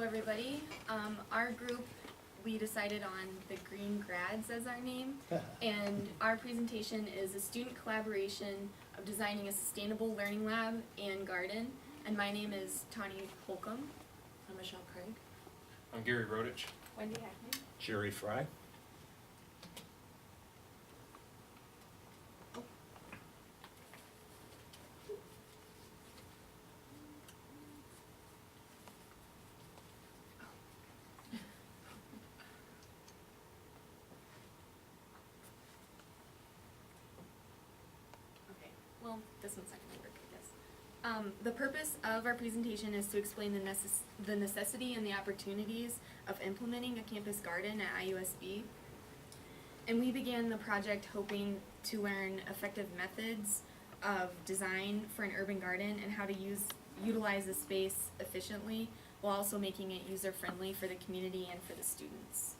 everybody. Our group, we decided on the Green Grads as our name, and our presentation is a student collaboration of designing a sustainable learning lab and garden. And my name is Tani Holcomb. I'm Michelle Craig. I'm Gary Rodich. Wendy Hackney. Jerry Fry. Okay, well, this one's not gonna work, I guess. The purpose of our presentation is to explain the necessity and the opportunities of implementing a campus garden at IUSB. And we began the project hoping to learn effective methods of design for an urban garden and how to utilize the space efficiently while also making it user-friendly for the community and for the students.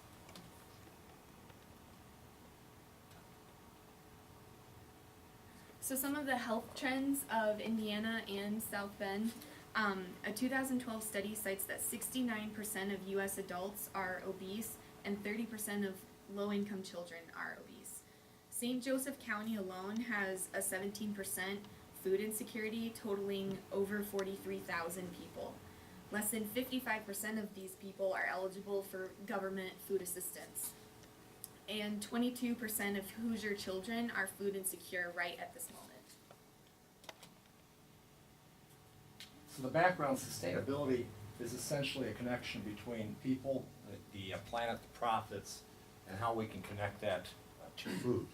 So some of the health trends of Indiana and South Bend. A 2012 study cites that 69% of U.S. adults are obese and 30% of low-income children are obese. St. Joseph County alone has a 17% food insecurity, totaling over 43,000 people. Less than 55% of these people are eligible for government food assistance. And 22% of Hoosier children are food insecure right at this moment. So the background, sustainability, is essentially a connection between people, the planet, the profits, and how we can connect that to food.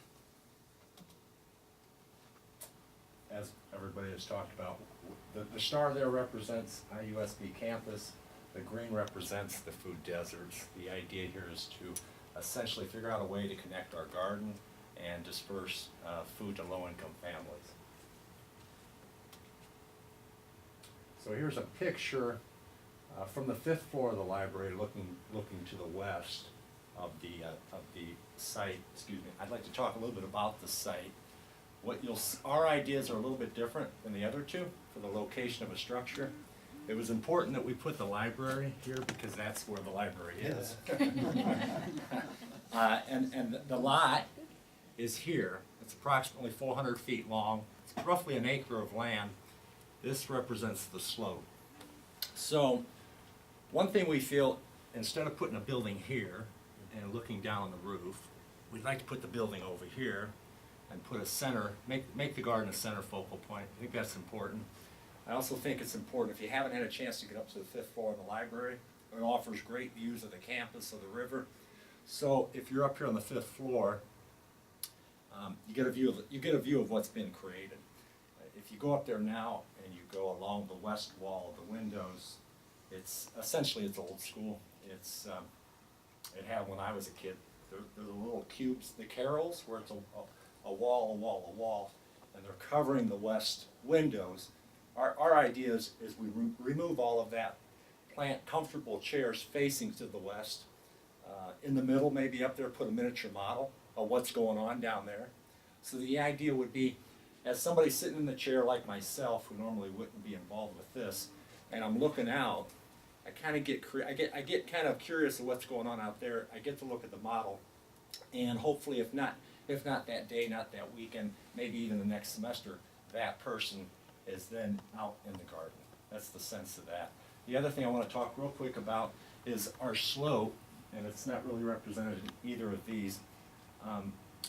As everybody has talked about, the star there represents IUSB campus. The green represents the food deserts. The idea here is to essentially figure out a way to connect our garden and disperse food to low-income families. So here's a picture from the 5th floor of the library, looking to the west of the site. Excuse me. I'd like to talk a little bit about the site. Our ideas are a little bit different than the other two for the location of a structure. It was important that we put the library here because that's where the library is. And the lot is here. It's approximately 400 feet long. It's roughly an acre of land. This represents the slope. So one thing we feel, instead of putting a building here and looking down on the roof, we'd like to put the building over here and put a center, make the garden a center focal point. I think that's important. I also think it's important, if you haven't had a chance to get up to the 5th floor of the library, it offers great views of the campus, of the river. So if you're up here on the 5th floor, you get a view of what's been created. If you go up there now and you go along the west wall of the windows, it's old school. It had when I was a kid. They're the little cubes, the carrels, where it's a wall, and they're covering the west windows. Our idea is we remove all of that, plant comfortable chairs facing to the west. In the middle, maybe up there, put a miniature model of what's going on down there. So the idea would be, as somebody sitting in the chair like myself, who normally wouldn't be involved with this, and I'm looking out, I get kind of curious of what's going on out there. I get to look at the model, and hopefully, if not that day, not that weekend, maybe even the next semester, that person is then out in the garden. That's the sense of that. The other thing I want to talk real quick about is our slope, and it's not really represented in either of these.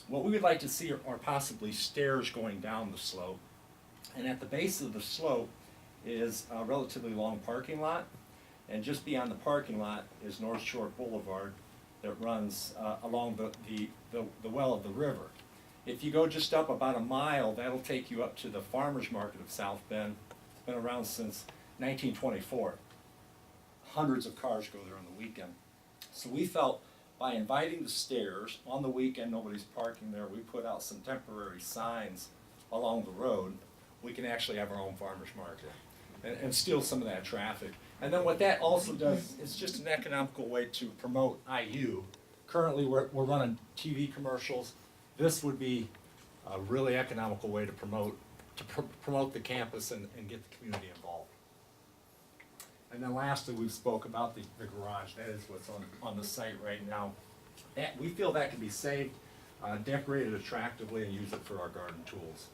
What we would like to see are possibly stairs going down the slope, and at the base of the slope is a relatively long parking lot, and just beyond the parking lot is North Shore Boulevard that runs along the well of the river. If you go just up about a mile, that'll take you up to the farmers market of South Bend. It's been around since 1924. Hundreds of cars go there on the weekend. So we felt by inviting the stairs, on the weekend nobody's parking there, we put out some temporary signs along the road, we can actually have our own farmers market and steal some of that traffic. And then what that also does is just an economical way to promote IU. Currently we're running TV commercials. This would be a really economical way to promote the campus and get the community involved. And then lastly, we spoke about the garage. That is what's on the site right now. That, we feel that can be saved, decorated attractively, and use it for our garden tools.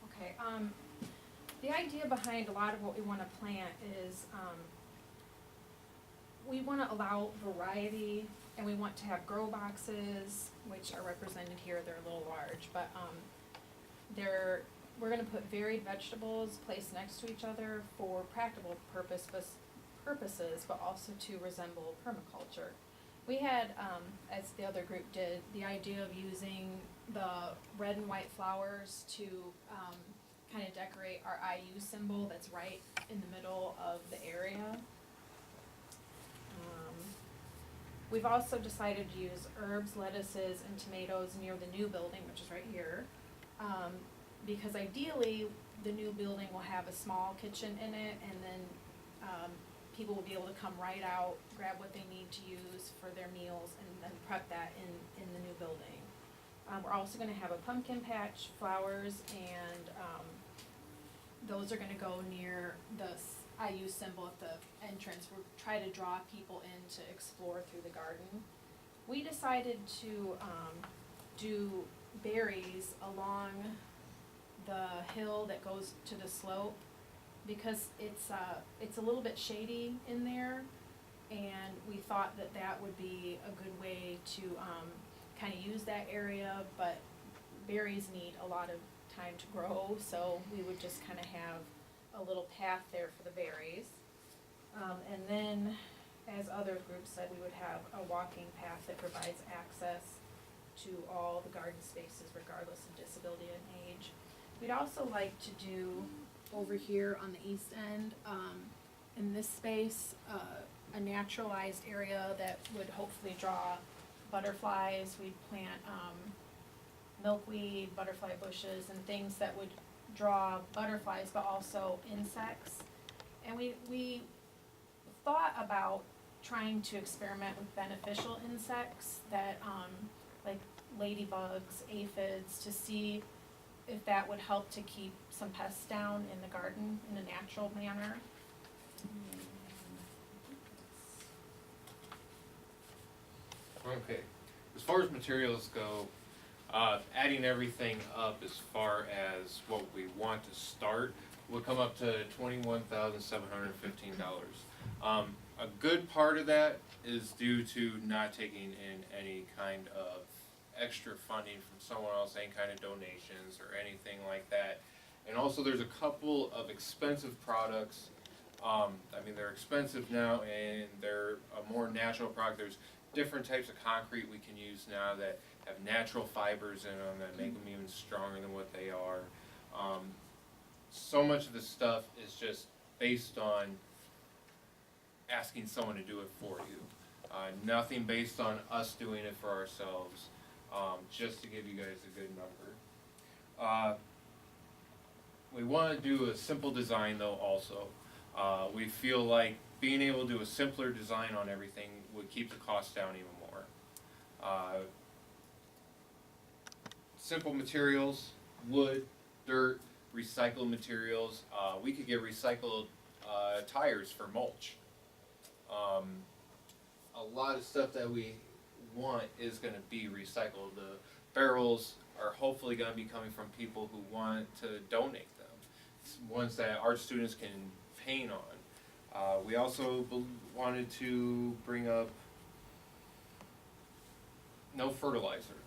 Okay, the idea behind a lot of what we wanna plant is, we wanna allow variety, and we want to have grow boxes, which are represented here, they're a little large, but, we're gonna put varied vegetables placed next to each other for practical purposes, but also to resemble permaculture. We had, as the other group did, the idea of using the red and white flowers to, kind of decorate our IU symbol that's right in the middle of the area. We've also decided to use herbs, lettuces, and tomatoes near the new building, which is right here. Because ideally, the new building will have a small kitchen in it, and then, people will be able to come right out, grab what they need to use for their meals, and then prep that in the new building. We're also gonna have a pumpkin patch, flowers, and, those are gonna go near the IU symbol at the entrance. We're trying to draw people in to explore through the garden. We decided to, do berries along the hill that goes to the slope, because it's a little bit shady in there, and we thought that that would be a good way to, kinda use that area, but berries need a lot of time to grow, so we would just kinda have a little path there for the berries. And then, as other groups said, we would have a walking path that provides access to all the garden spaces regardless of disability and age. We'd also like to do over here on the east end, in this space, a naturalized area that would hopefully draw butterflies. We'd plant, milkweed, butterfly bushes, and things that would draw butterflies, but also insects. And we thought about trying to experiment with beneficial insects that, like ladybugs, aphids, to see if that would help to keep some pests down in the garden in a natural manner. Okay, as far as materials go, adding everything up as far as what we want to start will come up to $21,715. A good part of that is due to not taking in any kind of extra funding from someone else, any kind of donations or anything like that. And also there's a couple of expensive products. I mean, they're expensive now and they're a more natural product. There's different types of concrete we can use now that have natural fibers in them that make them even stronger than what they are. So much of this stuff is just based on asking someone to do it for you. Nothing based on us doing it for ourselves, just to give you guys a good number. We want to do a simple design though also. We feel like being able to do a simpler design on everything would keep the cost down even more. Simple materials, wood, dirt, recycled materials. We could get recycled tires for mulch. A lot of stuff that we want is going to be recycled. The barrels are hopefully going to be coming from people who want to donate them. It's ones that art students can paint on. We also wanted to bring up no fertilizer.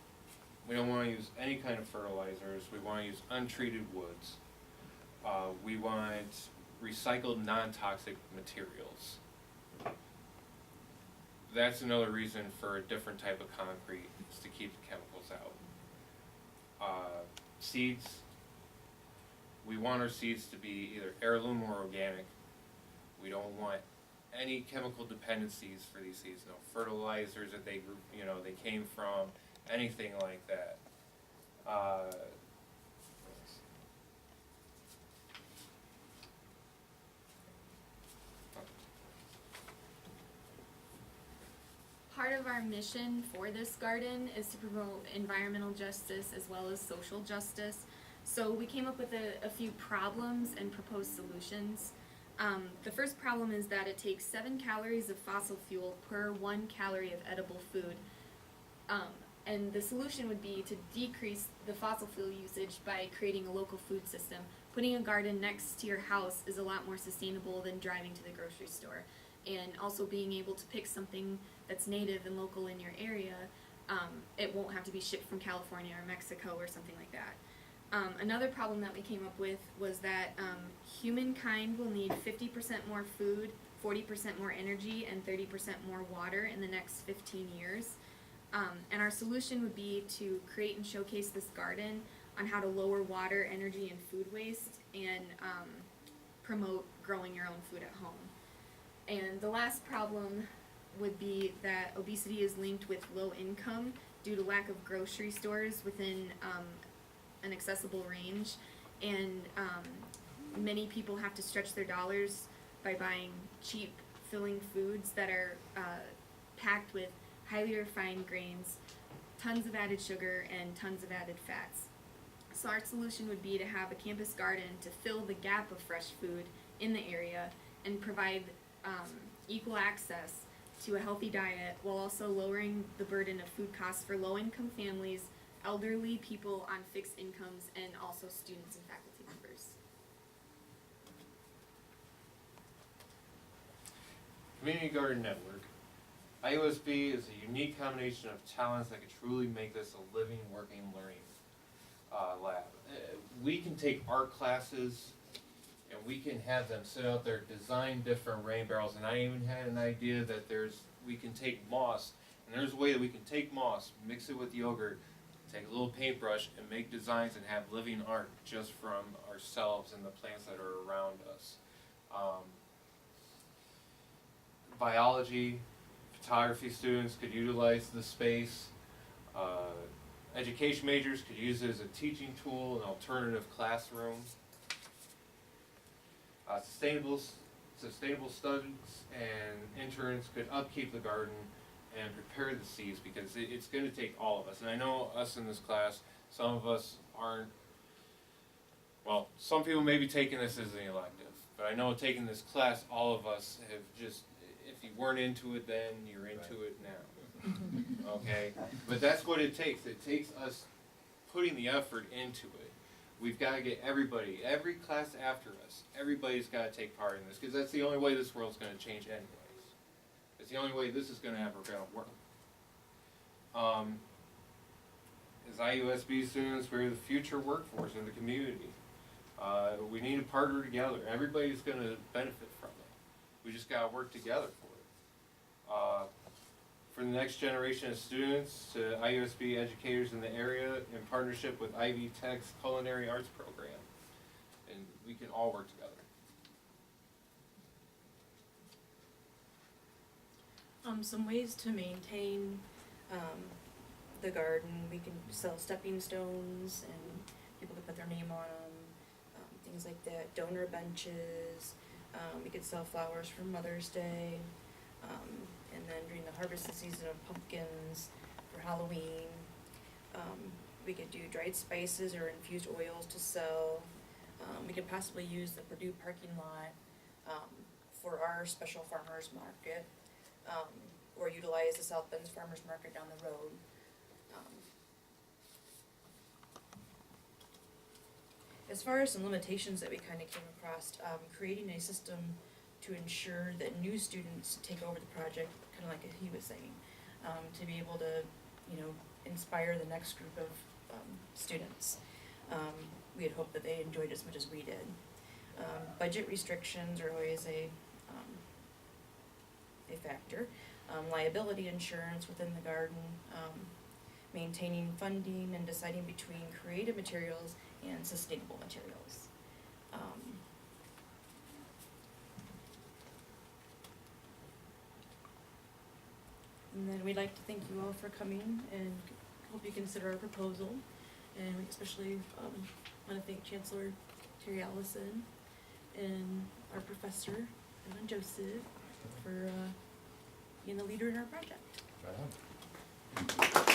We don't want to use any kind of fertilizers. We want to use untreated woods. We want recycled non-toxic materials. That's another reason for a different type of concrete, is to keep the chemicals out. Seeds. We want our seeds to be either heirloom or organic. We don't want any chemical dependencies for these seeds. No fertilizers that they came from, anything like that. Part of our mission for this garden is to promote environmental justice as well as social justice. So we came up with a few problems and proposed solutions. The first problem is that it takes 7 calories of fossil fuel per 1 calorie of edible food. And the solution would be to decrease the fossil fuel usage by creating a local food system. Putting a garden next to your house is a lot more sustainable than driving to the grocery store. And also being able to pick something that's native and local in your area, it won't have to be shipped from California or Mexico or something like that. Another problem that we came up with was that humankind will need 50% more food, 40% more energy, and 30% more water in the next 15 years. And our solution would be to create and showcase this garden on how to lower water, energy, and food waste, and promote growing your own food at home. And the last problem would be that obesity is linked with low income due to lack of grocery stores within an accessible range, and many people have to stretch their dollars by buying cheap filling foods that are packed with highly refined grains, tons of added sugar, and tons of added fats. So our solution would be to have a campus garden to fill the gap of fresh food in the area and provide equal access to a healthy diet while also lowering the burden of food costs for low-income families, elderly people on fixed incomes, and also students and faculty members. Community Garden Network. IUSB is a unique combination of talents that could truly make this a living, working, learning lab. We can take art classes and we can have them sit out there, design different rain barrels, and I even had an idea that we can take moss, and there's a way that we can take moss, mix it with yogurt, take a little paintbrush, and make designs and have living art just from ourselves and the plants that are around us. Biology, photography students could utilize the space. Education majors could use it as a teaching tool, an alternative classroom. Sustainable students and interns could upkeep the garden and prepare the seeds, because it's going to take all of us. And I know us in this class, some of us aren't, well, some people may be taking this as an elective, but I know taking this class, all of us have just, if you weren't into it then, you're into it now. Okay? But that's what it takes. It takes us putting the effort into it. We've got to get everybody, every class after us, everybody's got to take part in this, because that's the only way this world's going to change anyways. It's the only way this is going to ever work. As IUSB students, we're the future workforce of the community. We need to partner together. Everybody's going to benefit from it. We just got to work together for it. For the next generation of students, to IUSB educators in the area, in partnership with Ivy Tech's Culinary Arts Program. And we can all work together. Some ways to maintain the garden. We can sell stepping stones and people can put their name on them, things like that. Donor benches. We could sell flowers for Mother's Day. And then during the harvest season of pumpkins for Halloween. We could do dried spices or infused oils to sell. We could possibly use the Purdue parking lot for our special farmers market, or utilize the South Bend's farmers market down the road. As far as some limitations that we kind of came across, creating a system to ensure that new students take over the project, kind of like he was saying, to be able to, inspire the next group of students. We had hoped that they enjoyed it as much as we did. Budget restrictions are always a factor. Liability insurance within the garden, maintaining funding and deciding between creative materials and sustainable materials. And then we'd like to thank you all for coming and hope you consider our proposal. And we especially want to thank Chancellor Terry Allison and our professor, Ellen Joseph, for being the leader in our project. Right on.